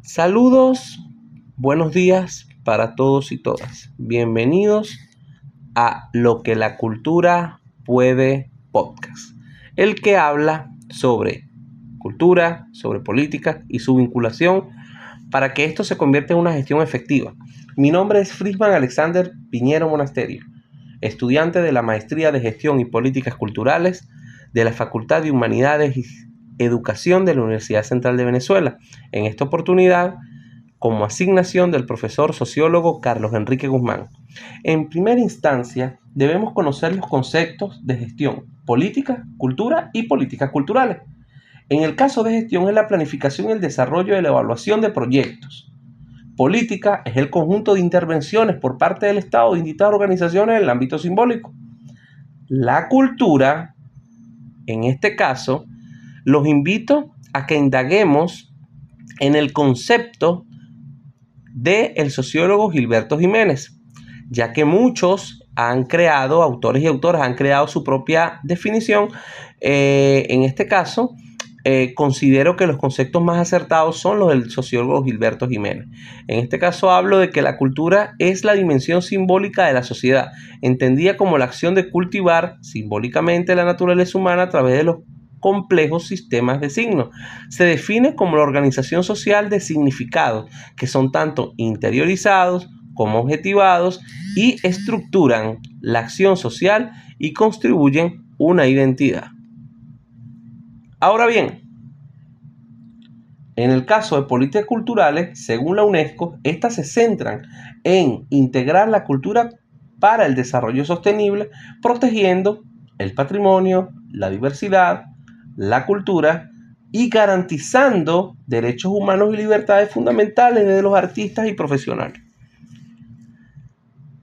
Saludos, buenos días para todos y todas. Bienvenidos a Lo que la cultura puede podcast, el que habla sobre cultura, sobre política y su vinculación para que esto se convierta en una gestión efectiva. Mi nombre es Frisman Alexander Piñero Monasterio, estudiante de la Maestría de Gestión y Políticas Culturales de la Facultad de Humanidades y Educación de la Universidad Central de Venezuela. En esta oportunidad, como asignación del profesor sociólogo Carlos Enrique Guzmán. En primera instancia, debemos conocer los conceptos de gestión, política, cultura y políticas culturales. En el caso de gestión es la planificación y el desarrollo y la evaluación de proyectos. Política es el conjunto de intervenciones por parte del Estado de distintas organizaciones en el ámbito simbólico. La cultura, en este caso, los invito a que indaguemos en el concepto del sociólogo Gilberto Jiménez, ya que muchos autores y autoras han creado su propia definición. En este caso, considero que los conceptos más acertados son los del sociólogo Gilberto Jiménez. En este caso hablo de que la cultura es la dimensión simbólica de la sociedad, entendida como la acción de cultivar simbólicamente la naturaleza humana a través de los complejos sistemas de signos. Se define como la organización social de significados que son tanto interiorizados como objetivados y estructuran la acción social y contribuyen una identidad. Ahora bien, en el caso de políticas culturales, según la UNESCO, estas se centran en integrar la cultura para el desarrollo sostenible, protegiendo el patrimonio, la diversidad, la cultura y garantizando derechos humanos y libertades fundamentales de los artistas y profesionales.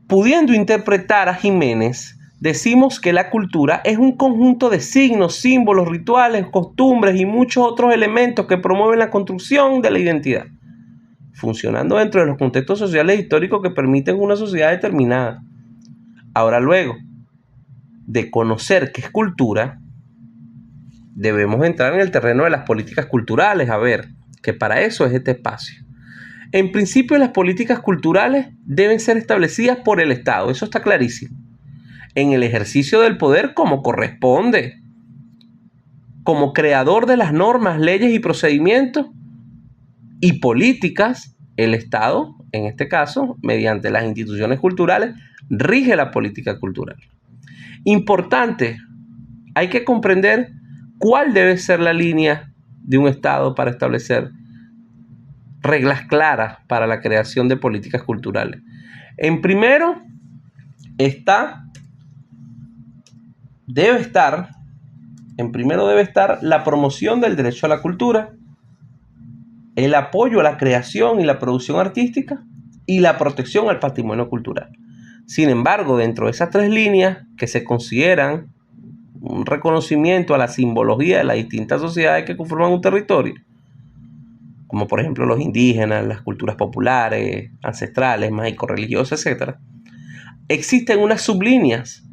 Pudiendo interpretar a Jiménez, decimos que la cultura es un conjunto de signos, símbolos, rituales, costumbres y muchos otros elementos que promueven la construcción de la identidad, funcionando dentro de los contextos sociales e históricos que permiten una sociedad determinada. Ahora, luego de conocer qué es cultura, debemos entrar en el terreno de las políticas culturales, que para eso es este espacio. En principio, las políticas culturales deben ser establecidas por el Estado, eso está clarísimo, en el ejercicio del poder como corresponde, como creador de las normas, leyes y procedimientos y políticas. El Estado, en este caso, mediante las instituciones culturales, rige la política cultural. Importante, hay que comprender cuál debe ser la línea de un Estado para establecer reglas claras para la creación de políticas culturales. En primero debe estar la promoción del derecho a la cultura, el apoyo a la creación y la producción artística y la protección al patrimonio cultural. Sin embargo, dentro de esas tres líneas que se consideran un reconocimiento a la simbología de las distintas sociedades que conforman un territorio, como por ejemplo los indígenas, las culturas populares, ancestrales, mágico-religiosas, etc., existen unas sublíneas,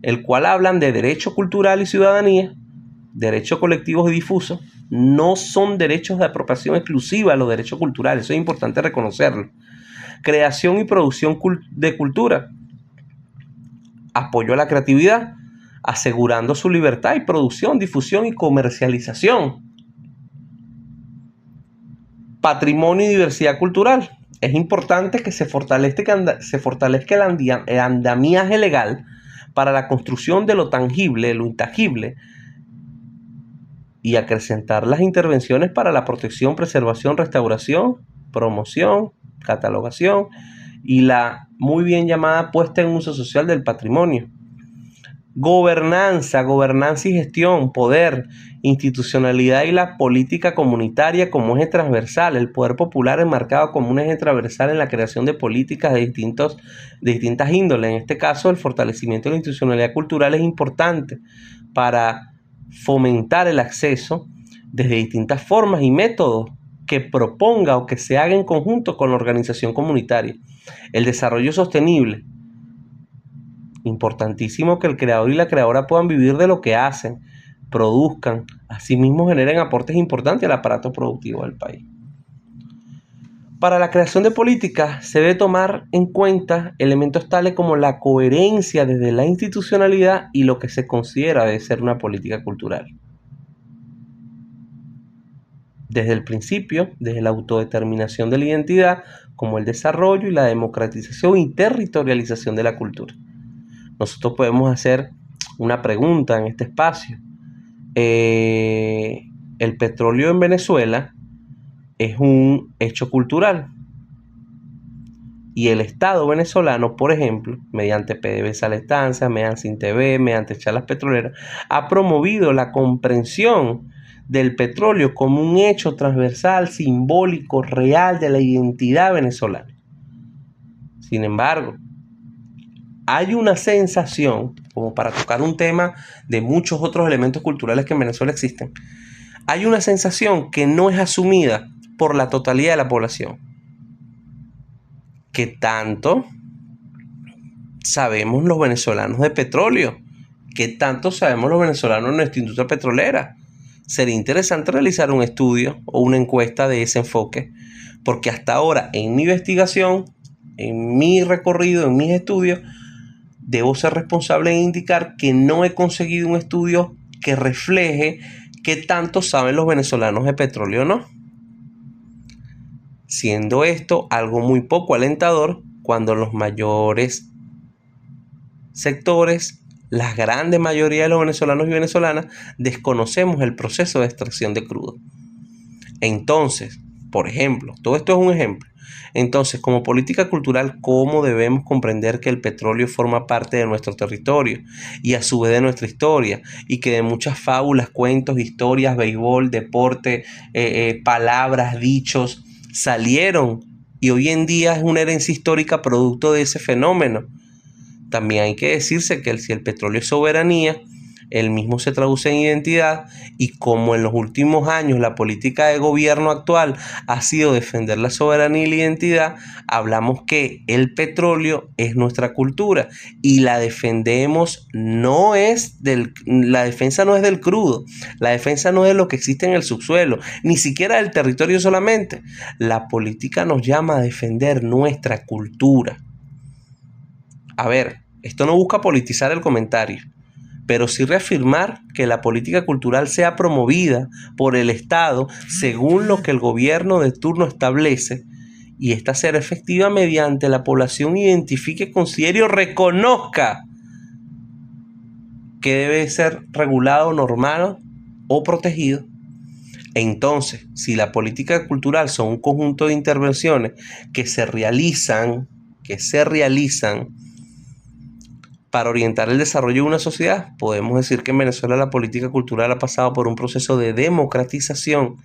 el cual hablan de derecho cultural y ciudadanía, derechos colectivos y difusos. No son derechos de apropiación exclusiva los derechos culturales, eso es importante reconocerlo. Creación y producción de cultura, apoyo a la creatividad, asegurando su libertad y producción, difusión y comercialización. Patrimonio y diversidad cultural. Es importante que se fortalezca el andamiaje legal para la construcción de lo tangible, lo intangible, y acrecentar las intervenciones para la protección, preservación, restauración, promoción, catalogación y la muy bien llamada puesta en uso social del patrimonio. Gobernanza y gestión, poder, institucionalidad y la política comunitaria como eje transversal, el poder popular enmarcado como un eje transversal en la creación de políticas de distintas índoles. En este caso, el fortalecimiento de la institucionalidad cultural es importante para fomentar el acceso desde distintas formas y métodos que proponga o que se haga en conjunto con la organización comunitaria. El desarrollo sostenible. Importantísimo que el creador y la creadora puedan vivir de lo que hacen, produzcan, asimismo generen aportes importantes al aparato productivo del país. Para la creación de políticas se debe tomar en cuenta elementos tales como la coherencia desde la institucionalidad y lo que se considera debe ser una política cultural. Desde el principio, desde la autodeterminación de la identidad, como el desarrollo y la democratización y territorialización de la cultura. Nosotros podemos hacer una pregunta en este espacio. El petróleo en Venezuela es un hecho cultural y el Estado venezolano, por ejemplo, mediante PDVSA la estancia, mediante SINTV, mediante charlas petroleras, ha promovido la comprensión del petróleo como un hecho transversal, simbólico, real de la identidad venezolana. Sin embargo, hay una sensación, como para tocar un tema de muchos otros elementos culturales que en Venezuela existen, hay una sensación que no es asumida por la totalidad de la población. ¿Qué tanto sabemos los venezolanos de petróleo? ¿Qué tanto sabemos los venezolanos de nuestra industria petrolera? Sería interesante realizar un estudio o una encuesta de ese enfoque, porque hasta ahora en mi investigación, en mi recorrido, en mis estudios, debo ser responsable en indicar que no he conseguido un estudio que refleje qué tanto saben los venezolanos de petróleo o no. Siendo esto algo muy poco alentador cuando los mayores sectores, la grande mayoría de los venezolanos y venezolanas, desconocemos el proceso de extracción de crudo. Entonces, por ejemplo, todo esto es un ejemplo. Entonces, como política cultural, ¿cómo debemos comprender que el petróleo forma parte de nuestro territorio y a su vez de nuestra historia? Y que de muchas fábulas, cuentos, historias, béisbol, deporte, palabras, dichos, salieron y hoy en día es una herencia histórica producto de ese fenómeno. También hay que decirse que si el petróleo es soberanía, el mismo se traduce en identidad, y como en los últimos años la política de gobierno actual ha sido defender la soberanía y la identidad, hablamos que el petróleo es nuestra cultura y la defendemos, la defensa no es del crudo, la defensa no es de lo que existe en el subsuelo, ni siquiera del territorio solamente. La política nos llama a defender nuestra cultura. A ver, esto no busca politizar el comentario, pero sí reafirmar que la política cultural sea promovida por el Estado según lo que el gobierno de turno establece, y esta será efectiva mediante la población identifique, considere o reconozca que debe ser regulado, normado o protegido. Entonces, si la política cultural son un conjunto de intervenciones que se realizan para orientar el desarrollo de una sociedad, podemos decir que en Venezuela la política cultural ha pasado por un proceso de democratización.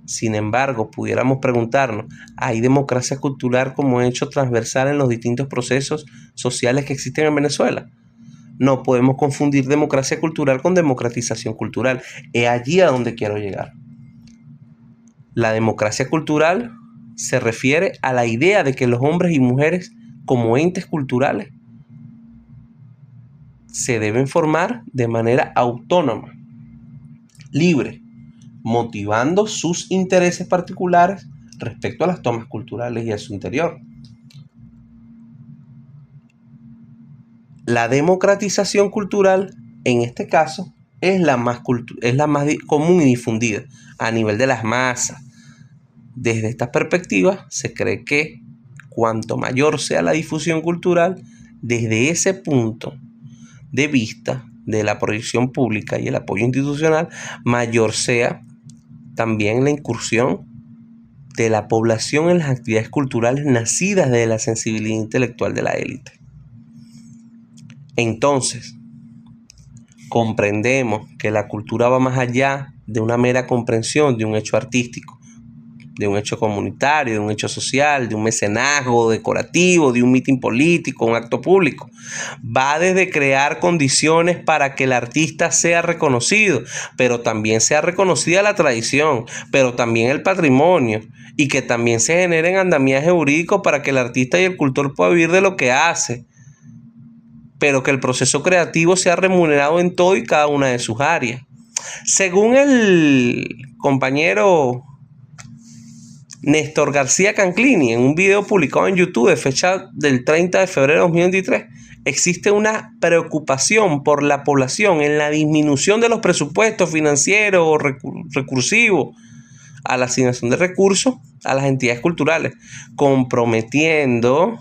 Sin embargo, pudiéramos preguntarnos, ¿hay democracia cultural como hecho transversal en los distintos procesos sociales que existen en Venezuela? No podemos confundir democracia cultural con democratización cultural. Es allí a donde quiero llegar. La democracia cultural se refiere a la idea de que los hombres y mujeres, como entes culturales, se deben formar de manera autónoma, libre, motivando sus intereses particulares respecto a las tomas culturales y a su interior. La democratización cultural, en este caso, es la más común y difundida a nivel de las masas. Desde esta perspectiva, se cree que cuanto mayor sea la difusión cultural, desde ese punto de vista de la proyección pública y el apoyo institucional, mayor sea también la incursión de la población en las actividades culturales nacidas de la sensibilidad intelectual de la élite. Entonces, comprendemos que la cultura va más allá de una mera comprensión de un hecho artístico, de un hecho comunitario, de un hecho social, de un mecenazgo decorativo, de un mitin político, un acto público. Va desde crear condiciones para que el artista sea reconocido, pero también sea reconocida la tradición, pero también el patrimonio, y que también se generen andamiajes jurídicos para que el artista y el cultor puedan vivir de lo que hace, pero que el proceso creativo sea remunerado en todo y cada una de sus áreas. Según el compañero Néstor García Canclini, en un video publicado en YouTube de fecha del 30 de febrero de 2023, existe una preocupación por la población en la disminución de los presupuestos financieros o recursivos a la asignación de recursos a las entidades culturales, comprometiendo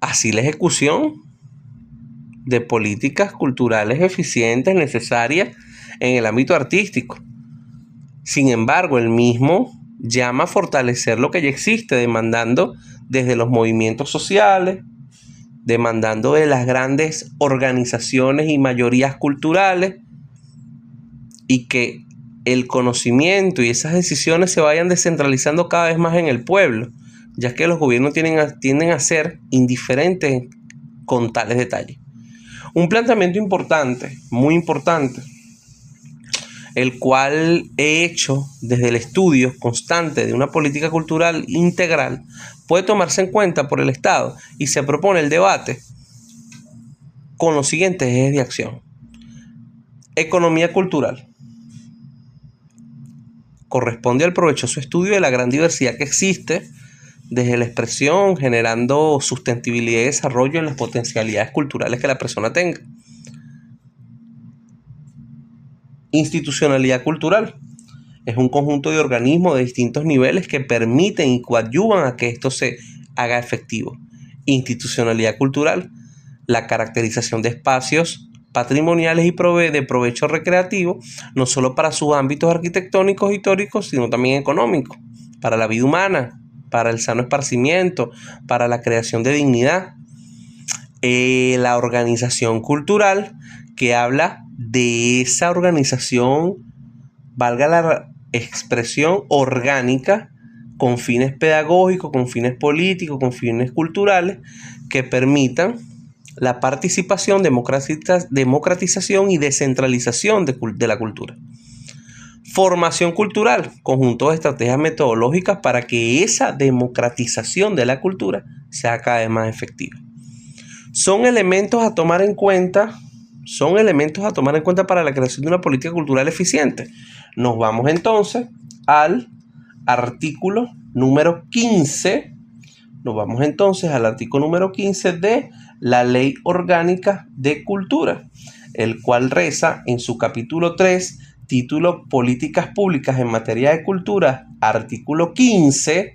así la ejecución de políticas culturales eficientes necesarias en el ámbito artístico. Sin embargo, el mismo llama a fortalecer lo que ya existe, demandando desde los movimientos sociales, demandando de las grandes organizaciones y mayorías culturales, y que el conocimiento y esas decisiones se vayan descentralizando cada vez más en el pueblo, ya que los gobiernos tienden a ser indiferentes con tales detalles. Un planteamiento importante, muy importante, el cual he hecho desde el estudio constante de una política cultural integral, puede tomarse en cuenta por el Estado y se propone el debate con los siguientes ejes de acción. Economía cultural. Corresponde al provechoso estudio de la gran diversidad que existe desde la expresión, generando sustentabilidad y desarrollo en las potencialidades culturales que la persona tenga. Institucionalidad cultural. Es un conjunto de organismos de distintos niveles que permiten y coadyuvan a que esto se haga efectivo. Institucionalidad cultural. La caracterización de espacios patrimoniales y de provecho recreativo, no solo para sus ámbitos arquitectónicos históricos, sino también económicos, para la vida humana, para el sano esparcimiento, para la creación de dignidad. La organización cultural, que habla de esa organización, valga la expresión, orgánica, con fines pedagógicos, con fines políticos, con fines culturales, que permitan la participación, democratización y descentralización de la cultura. Formación cultural, conjunto de estrategias metodológicas para que esa democratización de la cultura sea cada vez más efectiva. Son elementos a tomar en cuenta para la creación de una política cultural eficiente. Nos vamos entonces al artículo número 15. De la Ley Orgánica de Cultura, el cual reza en su capítulo 3, título Políticas Públicas en Materia de Cultura, artículo 15,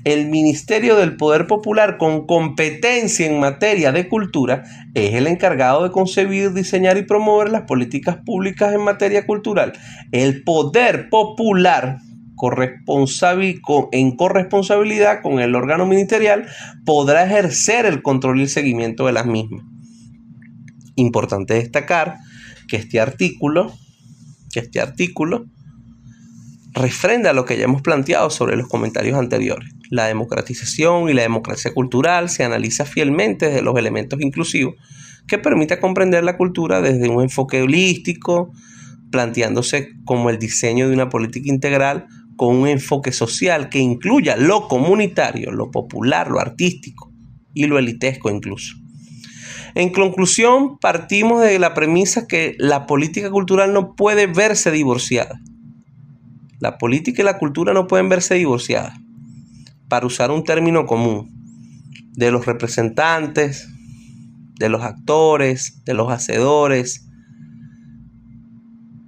el Ministerio del Poder Popular con competencia en materia de cultura es el encargado de concebir, diseñar y promover las políticas públicas en materia cultural. El Poder Popular, en corresponsabilidad con el órgano ministerial, podrá ejercer el control y el seguimiento de las mismas. Importante destacar que este artículo refrenda lo que ya hemos planteado sobre los comentarios anteriores. La democratización y la democracia cultural se analiza fielmente desde los elementos inclusivos que permita comprender la cultura desde un enfoque holístico, planteándose como el diseño de una política integral con un enfoque social que incluya lo comunitario, lo popular, lo artístico y lo elitesco incluso. En conclusión, partimos de la premisa que la política cultural no puede verse divorciada. La política y la cultura no pueden verse divorciadas. Para usar un término común, de los representantes, de los actores, de los hacedores,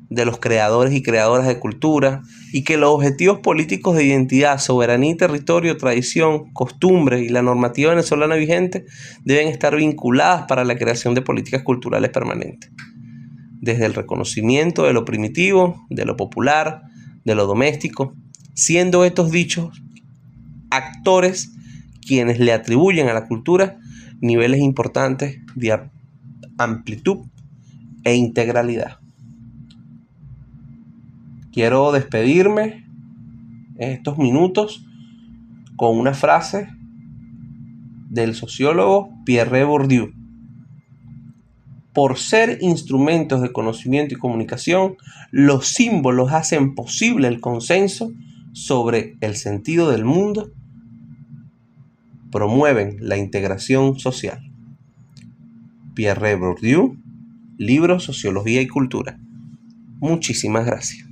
de los creadores y creadoras de cultura, y que los objetivos políticos de identidad, soberanía y territorio, tradición, costumbre y la normativa venezolana vigente deben estar vinculadas para la creación de políticas culturales permanentes. Desde el reconocimiento de lo primitivo, de lo popular, de lo doméstico, siendo estos dichos actores quienes le atribuyen a la cultura niveles importantes de amplitud e integralidad. Quiero despedirme en estos minutos con una frase del sociólogo Pierre Bourdieu. Por ser instrumentos de conocimiento y comunicación, los símbolos hacen posible el consenso sobre el sentido del mundo, promueven la integración social. Pierre Bourdieu, libro Sociología y Cultura. Muchísimas gracias.